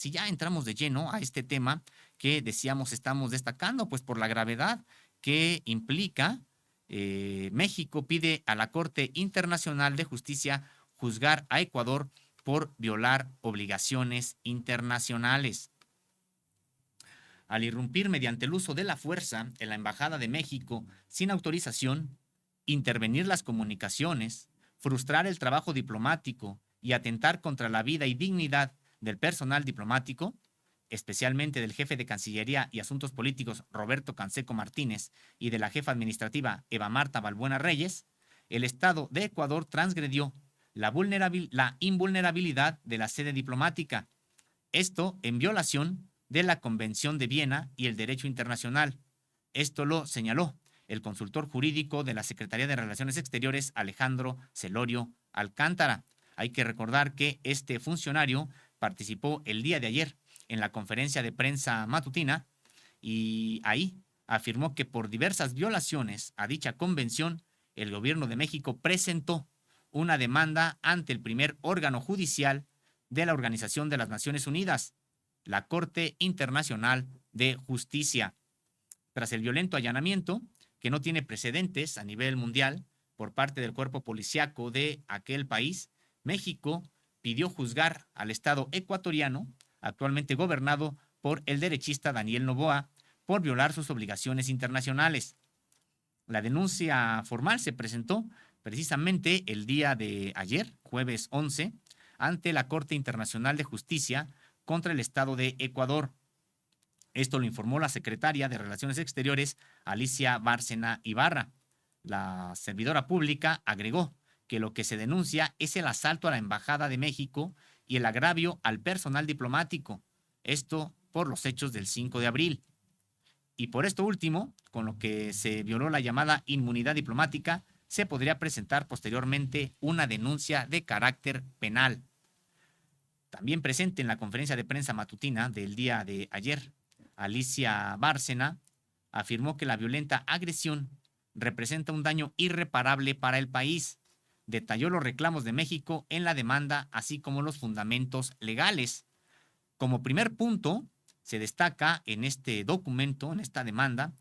Si ya entramos de lleno a este tema que decíamos estamos destacando, pues por la gravedad que implica, México pide a la Corte Internacional de Justicia juzgar a Ecuador por violar obligaciones internacionales. Al irrumpir mediante el uso de la fuerza en la Embajada de México sin autorización, intervenir las comunicaciones, frustrar el trabajo diplomático y atentar contra la vida y dignidad del personal diplomático, especialmente del jefe de Cancillería y Asuntos Políticos Roberto Canseco Martínez y de la jefa administrativa Eva Marta Balbuena Reyes, el Estado de Ecuador transgredió la invulnerabilidad de la sede diplomática, esto en violación de la Convención de Viena y el derecho internacional. Esto lo señaló el consultor jurídico de la Secretaría de Relaciones Exteriores, Alejandro Celorio Alcántara. Hay que recordar que este funcionario participó el día de ayer en la conferencia de prensa matutina y ahí afirmó que por diversas violaciones a dicha convención, el gobierno de México presentó una demanda ante el primer órgano judicial de la Organización de las Naciones Unidas, la Corte Internacional de Justicia. Tras el violento allanamiento, que no tiene precedentes a nivel mundial por parte del cuerpo policiaco de aquel país, México pidió juzgar al Estado ecuatoriano, actualmente gobernado por el derechista Daniel Noboa, por violar sus obligaciones internacionales. La denuncia formal se presentó precisamente el día de ayer, jueves 11, ante la Corte Internacional de Justicia contra el Estado de Ecuador. Esto lo informó la secretaria de Relaciones Exteriores, Alicia Bárcena Ibarra. La servidora pública agregó que lo que se denuncia es el asalto a la Embajada de México y el agravio al personal diplomático. Esto por los hechos del 5 de abril. Y por esto último, con lo que se violó la llamada inmunidad diplomática, se podría presentar posteriormente una denuncia de carácter penal. También presente en la conferencia de prensa matutina del día de ayer, Alicia Bárcena afirmó que la violenta agresión representa un daño irreparable para el país. Detalló los reclamos de México en la demanda, así como los fundamentos legales. Como primer punto, se destaca en este documento, en esta demanda,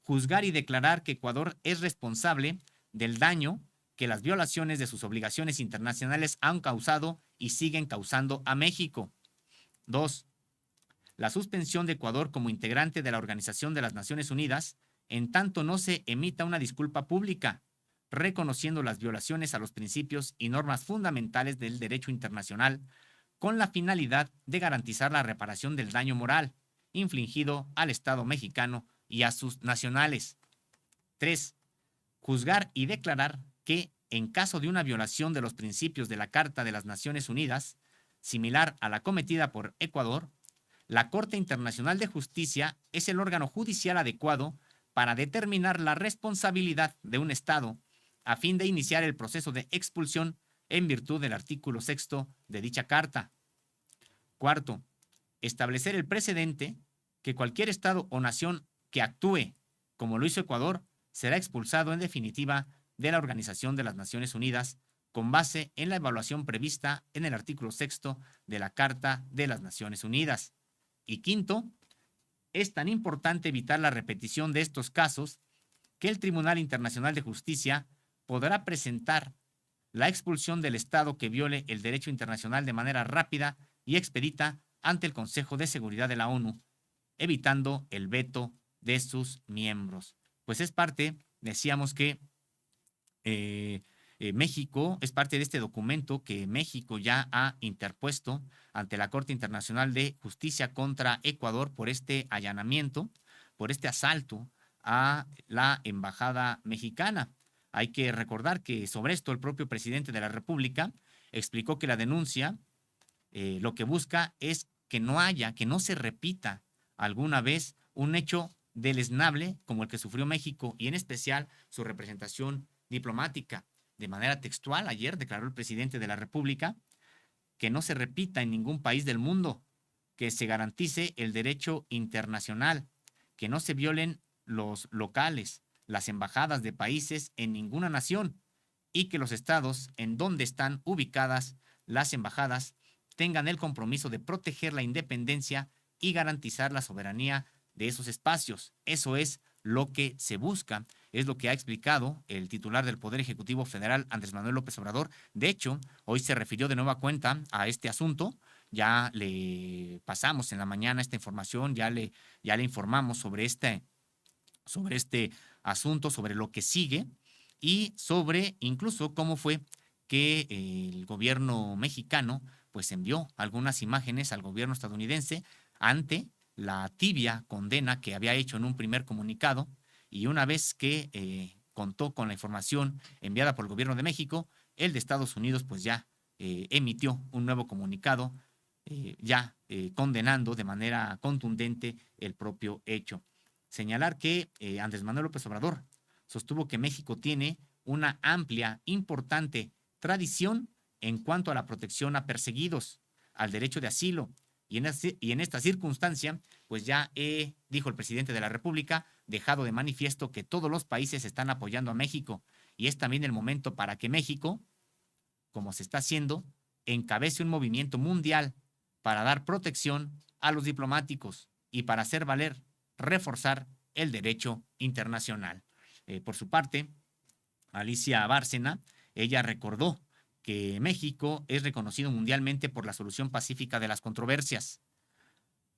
juzgar y declarar que Ecuador es responsable del daño que las violaciones de sus obligaciones internacionales han causado y siguen causando a México. 2. La suspensión de Ecuador como integrante de la Organización de las Naciones Unidas, en tanto no se emita una disculpa pública, reconociendo las violaciones a los principios y normas fundamentales del derecho internacional, con la finalidad de garantizar la reparación del daño moral infligido al Estado mexicano y a sus nacionales. 3. Juzgar y declarar que, en caso de una violación de los principios de la Carta de las Naciones Unidas, similar a la cometida por Ecuador, la Corte Internacional de Justicia es el órgano judicial adecuado para determinar la responsabilidad de un Estado a fin de iniciar el proceso de expulsión en virtud del artículo 6 de dicha carta. Cuarto, establecer el precedente que cualquier Estado o nación que actúe como lo hizo Ecuador será expulsado en definitiva de la Organización de las Naciones Unidas con base en la evaluación prevista en el artículo 6 de la Carta de las Naciones Unidas. Y quinto, es tan importante evitar la repetición de estos casos que el Tribunal Internacional de Justicia podrá presentar la expulsión del Estado que viole el derecho internacional de manera rápida y expedita ante el Consejo de Seguridad de la ONU, evitando el veto de sus miembros. Pues es parte, decíamos que México es parte de este documento que México ya ha interpuesto ante la Corte Internacional de Justicia contra Ecuador por este allanamiento, por este asalto a la embajada mexicana. Hay que recordar que sobre esto el propio presidente de la República explicó que la denuncia lo que busca es que no haya, que no se repita alguna vez un hecho deleznable como el que sufrió México y en especial su representación diplomática. De manera textual, ayer declaró el presidente de la República que no se repita en ningún país del mundo, que se garantice el derecho internacional, que no se violen los locales, las embajadas de países en ninguna nación y que los estados en donde están ubicadas las embajadas tengan el compromiso de proteger la independencia y garantizar la soberanía de esos espacios. Eso es lo que se busca, es lo que ha explicado el titular del Poder Ejecutivo Federal, Andrés Manuel López Obrador. De hecho, hoy se refirió de nueva cuenta a este asunto. Ya le pasamos en la mañana esta información, ya le informamos sobre este asunto, sobre lo que sigue y sobre incluso cómo fue que el gobierno mexicano pues envió algunas imágenes al gobierno estadounidense ante la tibia condena que había hecho en un primer comunicado, y una vez que contó con la información enviada por el gobierno de México, el de Estados Unidos pues ya emitió un nuevo comunicado condenando de manera contundente el propio hecho. Señalar que Andrés Manuel López Obrador sostuvo que México tiene una amplia, importante tradición en cuanto a la protección a perseguidos, al derecho de asilo, y en esta circunstancia, pues ya dijo el presidente de la República, dejado de manifiesto que todos los países están apoyando a México, y es también el momento para que México, como se está haciendo, encabece un movimiento mundial para dar protección a los diplomáticos y para hacer valer, reforzar el derecho internacional. Por su parte, Alicia Bárcena, ella recordó que México es reconocido mundialmente por la solución pacífica de las controversias.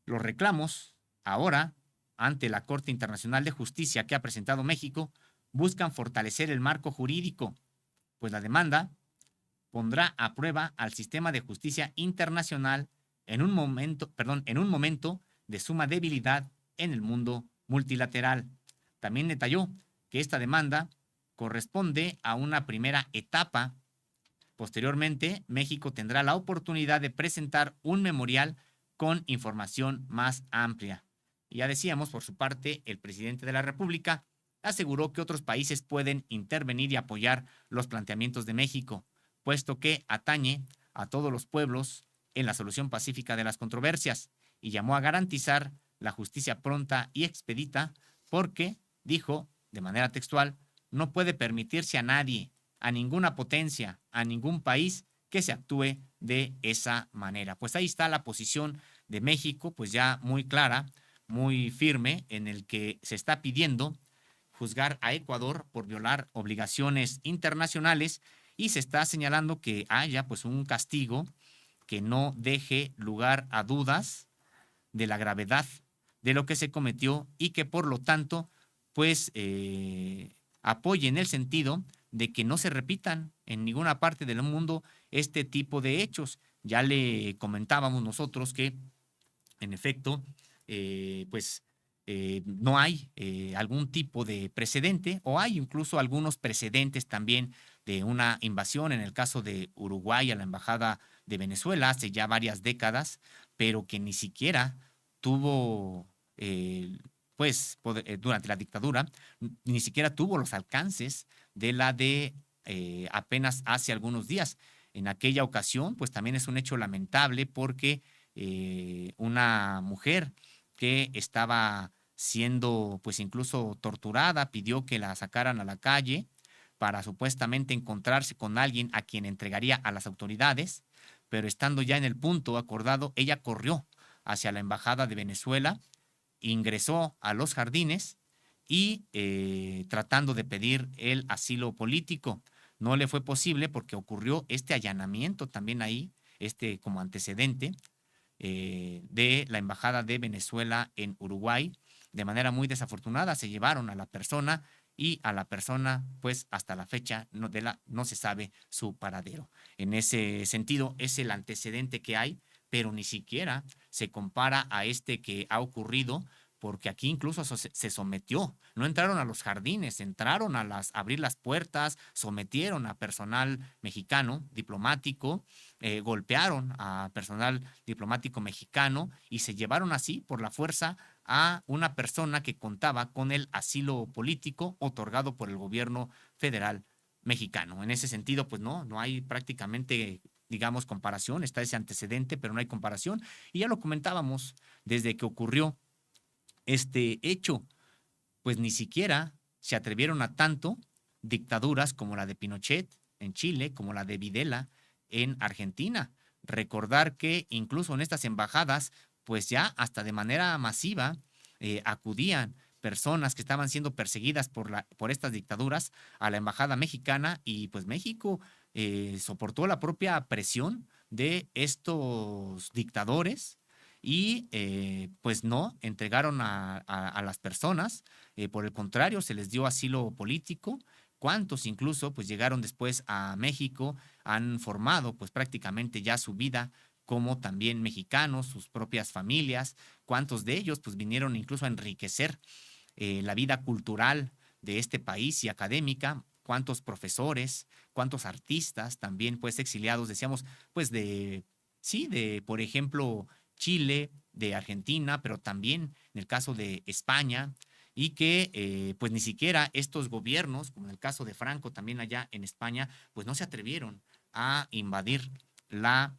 Los reclamos, ahora, ante la Corte Internacional de Justicia que ha presentado México, buscan fortalecer el marco jurídico, pues la demanda pondrá a prueba al sistema de justicia internacional en un momento de suma debilidad en el mundo multilateral. También detalló que esta demanda corresponde a una primera etapa. Posteriormente, México tendrá la oportunidad de presentar un memorial con información más amplia. Y ya decíamos, por su parte, el presidente de la República aseguró que otros países pueden intervenir y apoyar los planteamientos de México, puesto que atañe a todos los pueblos en la solución pacífica de las controversias, y llamó a garantizar la justicia pronta y expedita porque, dijo de manera textual, no puede permitirse a nadie, a ninguna potencia, a ningún país que se actúe de esa manera. Pues ahí está la posición de México, pues ya muy clara, muy firme, en el que se está pidiendo juzgar a Ecuador por violar obligaciones internacionales, y se está señalando que haya pues un castigo que no deje lugar a dudas de la gravedad de lo que se cometió, y que por lo tanto pues apoye en el sentido de que no se repitan en ninguna parte del mundo este tipo de hechos. Ya le comentábamos nosotros que en efecto no hay algún tipo de precedente, o hay incluso algunos precedentes también de una invasión, en el caso de Uruguay a la Embajada de Venezuela hace ya varias décadas, pero que ni siquiera tuvo, durante la dictadura, ni siquiera tuvo los alcances de la de apenas hace algunos días. En aquella ocasión, pues también es un hecho lamentable porque una mujer que estaba siendo pues incluso torturada pidió que la sacaran a la calle para supuestamente encontrarse con alguien a quien entregaría a las autoridades, pero estando ya en el punto acordado, ella corrió hacia la Embajada de Venezuela, ingresó a los jardines y tratando de pedir el asilo político. No le fue posible porque ocurrió este allanamiento también ahí, como antecedente de la Embajada de Venezuela en Uruguay. De manera muy desafortunada se llevaron a la persona, y a la persona pues hasta la fecha no se sabe su paradero. En ese sentido es el antecedente que hay, pero ni siquiera se compara a este que ha ocurrido, porque aquí incluso se sometió, no entraron a los jardines, entraron a abrir las puertas, sometieron a personal mexicano diplomático, golpearon a personal diplomático mexicano y se llevaron así por la fuerza a una persona que contaba con el asilo político otorgado por el gobierno federal mexicano. En ese sentido, pues no hay prácticamente, digamos, comparación. Está ese antecedente, pero no hay comparación. Y ya lo comentábamos desde que ocurrió este hecho, pues ni siquiera se atrevieron a tanto dictaduras como la de Pinochet en Chile, como la de Videla en Argentina. recordar que incluso en estas embajadas, pues ya hasta de manera masiva acudían personas que estaban siendo perseguidas por estas dictaduras a la embajada mexicana, y pues México soportó la propia presión de estos dictadores y pues no entregaron a las personas. Por el contrario, se les dio asilo político. ¿Cuántos incluso pues llegaron después a México, han formado pues prácticamente ya su vida como también mexicanos, sus propias familias? ¿Cuántos de ellos pues vinieron incluso a enriquecer la vida cultural de este país y académica? ¿Cuántos profesores, cuántos artistas también pues exiliados, decíamos, pues sí, por ejemplo, Chile, de Argentina, pero también en el caso de España, y que pues ni siquiera estos gobiernos, como en el caso de Franco también allá en España, pues no se atrevieron a invadir la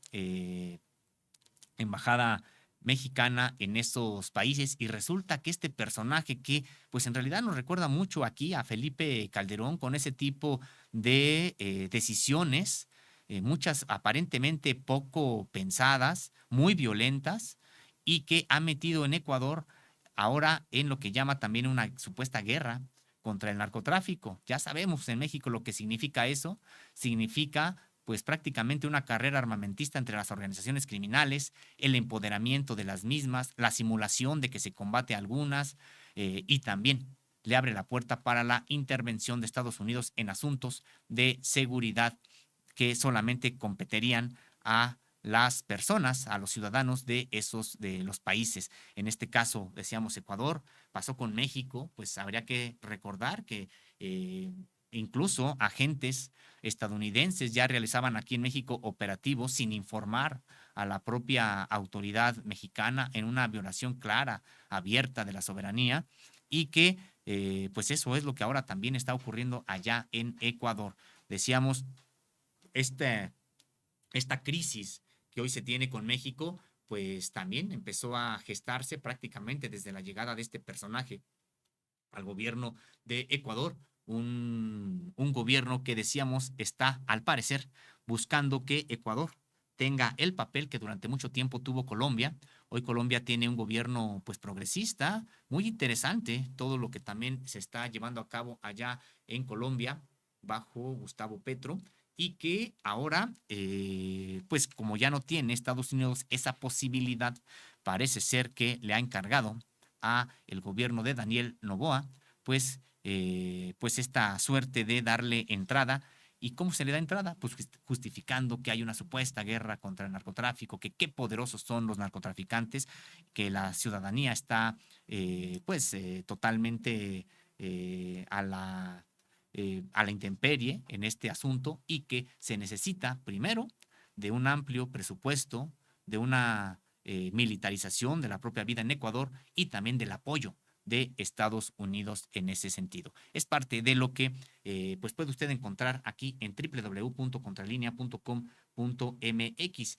embajada mexicana en esos países. Y resulta que este personaje que pues en realidad nos recuerda mucho aquí a Felipe Calderón, con ese tipo de decisiones, muchas aparentemente poco pensadas, muy violentas, y que ha metido en Ecuador ahora en lo que llama también una supuesta guerra contra el narcotráfico. Ya sabemos en México lo que significa eso. Significa pues prácticamente una carrera armamentista entre las organizaciones criminales, el empoderamiento de las mismas, la simulación de que se combate a algunas, y también le abre la puerta para la intervención de Estados Unidos en asuntos de seguridad que solamente competerían a las personas, a los ciudadanos de los países. En este caso, decíamos Ecuador, pasó con México, pues habría que recordar que incluso agentes estadounidenses ya realizaban aquí en México operativos sin informar a la propia autoridad mexicana, en una violación clara, abierta de la soberanía, y que pues eso es lo que ahora también está ocurriendo allá en Ecuador. Decíamos, este, esta crisis que hoy se tiene con México, pues también empezó a gestarse prácticamente desde la llegada de este personaje al gobierno de Ecuador, un gobierno que decíamos está, al parecer, buscando que Ecuador tenga el papel que durante mucho tiempo tuvo Colombia. Hoy Colombia tiene un gobierno pues progresista, muy interesante, todo lo que también se está llevando a cabo allá en Colombia bajo Gustavo Petro, y que ahora, pues como ya no tiene Estados Unidos esa posibilidad, parece ser que le ha encargado a el gobierno de Daniel Noboa, pues esta suerte de darle entrada. ¿Y cómo se le da entrada? Pues justificando que hay una supuesta guerra contra el narcotráfico, que qué poderosos son los narcotraficantes, que la ciudadanía está totalmente a la intemperie en este asunto, y que se necesita primero de un amplio presupuesto, de una militarización de la propia vida en Ecuador, y también del apoyo de Estados Unidos en ese sentido. Es parte de lo que pues puede usted encontrar aquí en www.contralinea.com.mx.